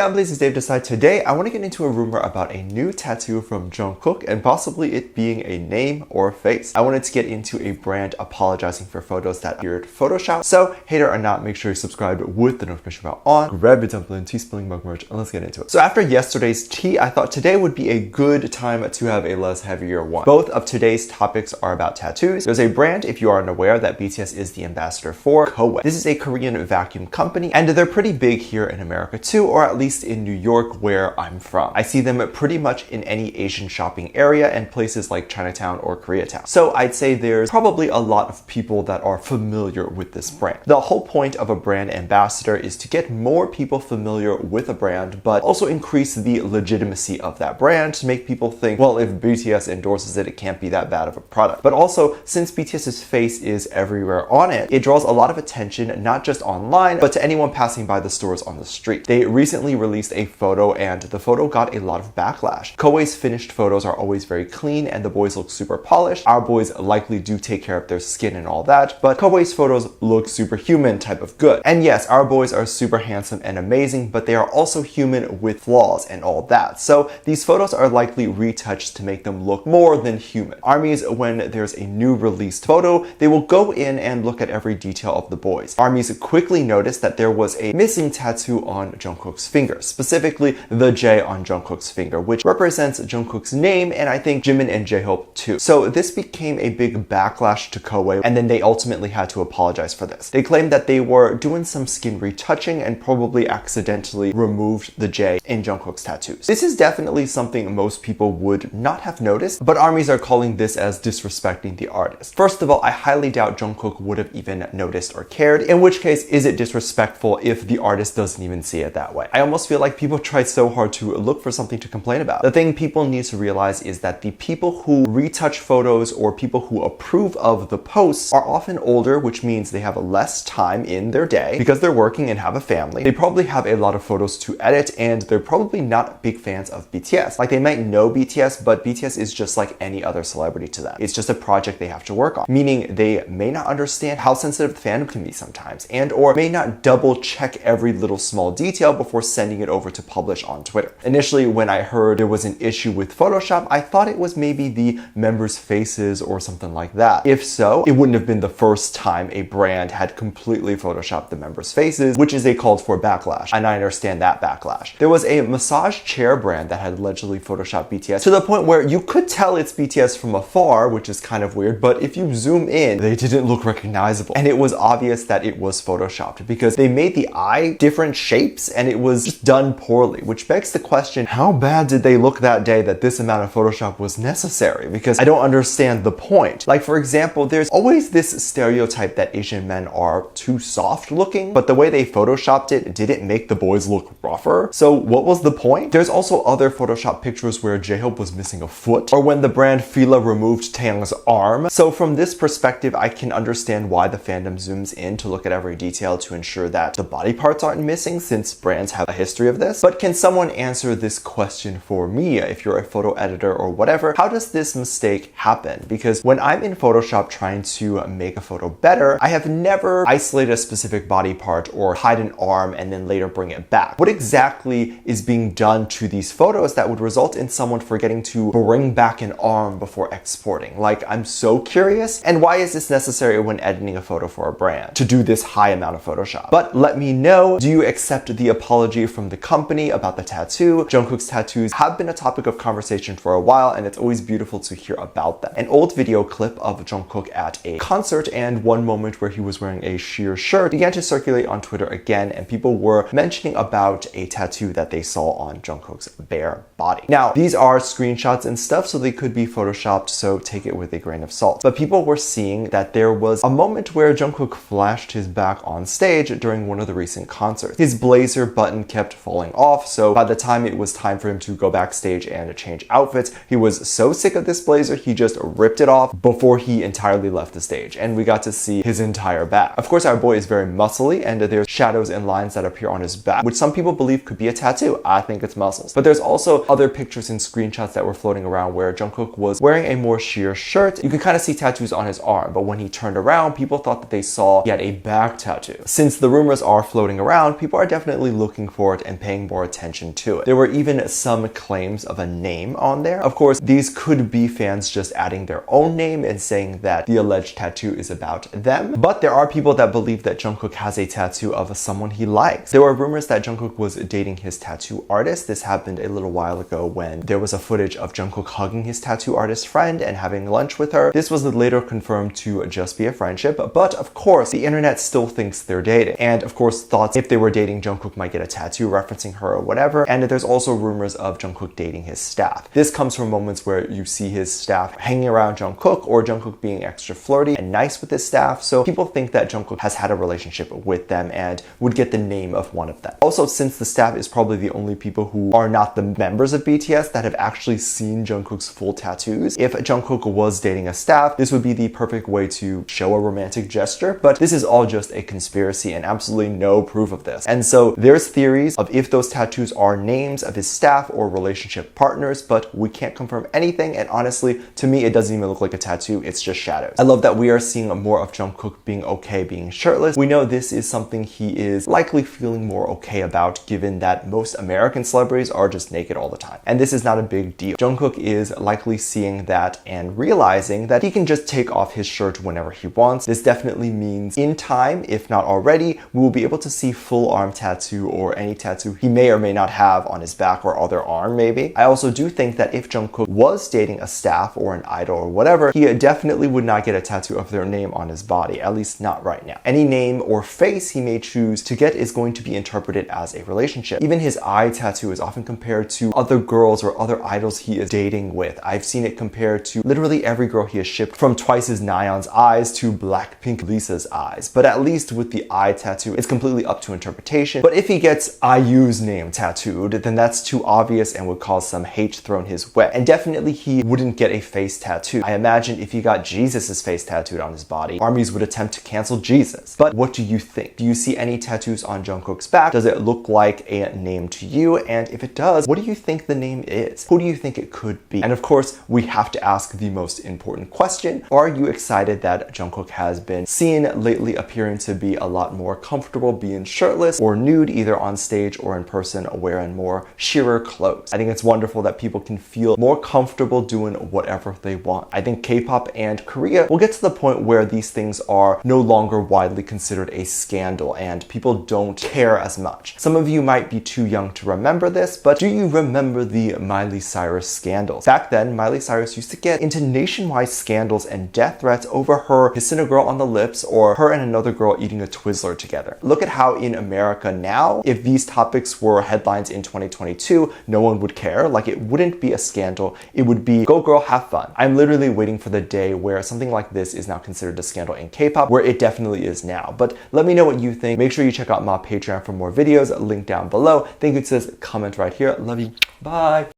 Gamblies, it's Dave Decide. Today, I want to get into a rumor about a new tattoo from Jungkook and possibly it being a name or face. I wanted to get into a brand apologizing for photos that appeared Photoshopped. So, hater or not, make sure you subscribe with the notification bell on. Grab your dumpling, tea spilling mug merch, and let's get into it. So after yesterday's tea, I thought today would be a good time to have a less heavier one. Both of today's topics are about tattoos. There's a brand, if you are unaware, that BTS is the ambassador for, Coway. This is a Korean vacuum company, and they're pretty big here in America too, or at least in New York where I'm from. I see them pretty much in any Asian shopping area and places like Chinatown or Koreatown. So I'd say there's probably a lot of people that are familiar with this brand. The whole point of a brand ambassador is to get more people familiar with a brand, but also increase the legitimacy of that brand to make people think, well, if BTS endorses it, it can't be that bad of a product. But also, since BTS's face is everywhere on it, it draws a lot of attention, not just online, but to anyone passing by the stores on the street. They recently released a photo and the photo got a lot of backlash. Coway's finished photos are always very clean and the boys look super polished. Our boys likely do take care of their skin and all that, but Coway's photos look superhuman type of good. And yes, our boys are super handsome and amazing, but they are also human with flaws and all that. So these photos are likely retouched to make them look more than human. ARMYs, when there's a new released photo, they will go in and look at every detail of the boys. ARMYs quickly noticed that there was a missing tattoo on Jungkook's finger, specifically the J on Jungkook's finger, which represents Jungkook's name and I think Jimin and J-Hope too. So this became a big backlash to Coway, and then they ultimately had to apologize for this. They claimed that they were doing some skin retouching and probably accidentally removed the J in Jungkook's tattoos. This is definitely something most people would not have noticed, but ARMYs are calling this as disrespecting the artist. First of all, I highly doubt Jungkook would have even noticed or cared, in which case is it disrespectful if the artist doesn't even see it that way. I almost feel like people try so hard to look for something to complain about. The thing people need to realize is that the people who retouch photos or people who approve of the posts are often older, which means they have less time in their day because they're working and have a family. They probably have a lot of photos to edit and they're probably not big fans of BTS. Like they might know BTS, but BTS is just like any other celebrity to them. It's just a project they have to work on, meaning they may not understand how sensitive the fandom can be sometimes and or may not double check every little small detail before sending it over to publish on Twitter. Initially, when I heard there was an issue with Photoshop, I thought it was maybe the members' faces or something like that. If so, it wouldn't have been the first time a brand had completely Photoshopped the members' faces, which is a called for backlash, and I understand that backlash. There was a massage chair brand that had allegedly Photoshopped BTS to the point where you could tell it's BTS from afar, which is kind of weird, but if you zoom in, they didn't look recognizable. And it was obvious that it was Photoshopped because they made the eye different shapes and it was just done poorly, which begs the question, how bad did they look that day that this amount of Photoshop was necessary? Because I don't understand the point. Like for example, there's always this stereotype that Asian men are too soft looking, but the way they Photoshopped it didn't make the boys look rougher. So what was the point? There's also other Photoshop pictures where J-Hope was missing a foot, or when the brand Fila removed Taeyang's arm. So from this perspective, I can understand why the fandom zooms in to look at every detail to ensure that the body parts aren't missing, since brands have a history of this. But can someone answer this question for me? If you're a photo editor or whatever, how does this mistake happen? Because when I'm in Photoshop trying to make a photo better, I have never isolated a specific body part or hide an arm and then later bring it back. What exactly is being done to these photos that would result in someone forgetting to bring back an arm before exporting? Like, I'm so curious. And why is this necessary when editing a photo for a brand, to do this high amount of Photoshop? But let me know, do you accept the apology from the company about the tattoo? Jungkook's tattoos have been a topic of conversation for a while, and it's always beautiful to hear about them. An old video clip of Jungkook at a concert and one moment where he was wearing a sheer shirt began to circulate on Twitter again, and people were mentioning about a tattoo that they saw on Jungkook's bare body. Now, these are screenshots and stuff, so they could be photoshopped, so take it with a grain of salt. But people were seeing that there was a moment where Jungkook flashed his back on stage during one of the recent concerts. His blazer button kept falling off, so by the time it was time for him to go backstage and change outfits, he was so sick of this blazer, he just ripped it off before he entirely left the stage, and we got to see his entire back. Of course, our boy is very muscly, and there's shadows and lines that appear on his back, which some people believe could be a tattoo. I think it's muscles. But there's also other pictures and screenshots that were floating around where Jungkook was wearing a more sheer shirt. You could kind of see tattoos on his arm, but when he turned around, people thought that they saw he had a back tattoo. Since the rumors are floating around, people are definitely looking for support and paying more attention to it. There were even some claims of a name on there. Of course, these could be fans just adding their own name and saying that the alleged tattoo is about them. But there are people that believe that Jungkook has a tattoo of someone he likes. There were rumors that Jungkook was dating his tattoo artist. This happened a little while ago when there was a footage of Jungkook hugging his tattoo artist friend and having lunch with her. This was later confirmed to just be a friendship, but of course, the internet still thinks they're dating. And of course, thoughts if they were dating, Jungkook might get a tattoo referencing her or whatever. And there's also rumors of Jungkook dating his staff. This comes from moments where you see his staff hanging around Jungkook or Jungkook being extra flirty and nice with his staff. So people think that Jungkook has had a relationship with them and would get the name of one of them. Also, since the staff is probably the only people who are not the members of BTS that have actually seen Jungkook's full tattoos, if Jungkook was dating a staff, this would be the perfect way to show a romantic gesture. But this is all just a conspiracy and absolutely no proof of this. And so there's theories of if those tattoos are names of his staff or relationship partners, but we can't confirm anything. And honestly, to me, it doesn't even look like a tattoo. It's just shadows. I love that we are seeing more of Jungkook being okay being shirtless. We know this is something he is likely feeling more okay about, given that most American celebrities are just naked all the time. And this is not a big deal. Jungkook is likely seeing that and realizing that he can just take off his shirt whenever he wants. This definitely means in time, if not already, we will be able to see full arm tattoo or any tattoo he may or may not have on his back or other arm maybe. I also do think that if Jungkook was dating a staff or an idol or whatever, he definitely would not get a tattoo of their name on his body, at least not right now. Any name or face he may choose to get is going to be interpreted as a relationship. Even his eye tattoo is often compared to other girls or other idols he is dating with. I've seen it compared to literally every girl he has shipped, from Twice's Nayeon's eyes to Blackpink Lisa's eyes. But at least with the eye tattoo, it's completely up to interpretation. But if he gets IU's name tattooed, then that's too obvious and would cause some hate thrown his way. And definitely he wouldn't get a face tattoo. I imagine if he got Jesus's face tattooed on his body, armies would attempt to cancel Jesus. But what do you think? Do you see any tattoos on Jungkook's back? Does it look like a name to you? And if it does, what do you think the name is? Who do you think it could be? And of course, we have to ask the most important question. Are you excited that Jungkook has been seen lately appearing to be a lot more comfortable being shirtless or nude, either on stage or in person, wearing more sheerer clothes? I think it's wonderful that people can feel more comfortable doing whatever they want. I think K-pop and Korea will get to the point where these things are no longer widely considered a scandal and people don't care as much. Some of you might be too young to remember this, but do you remember the Miley Cyrus scandals? Back then, Miley Cyrus used to get into nationwide scandals and death threats over her kissing a girl on the lips or her and another girl eating a Twizzler together. Look at how in America now, if these topics were headlines in 2022, no one would care. Like, it wouldn't be a scandal. It would be, go girl, have fun. I'm literally waiting for the day where something like this is now considered a scandal in K-pop, where it definitely is now. But let me know what you think. Make sure you check out my Patreon for more videos, link down below. Thank you to this comment right here. Love you. Bye.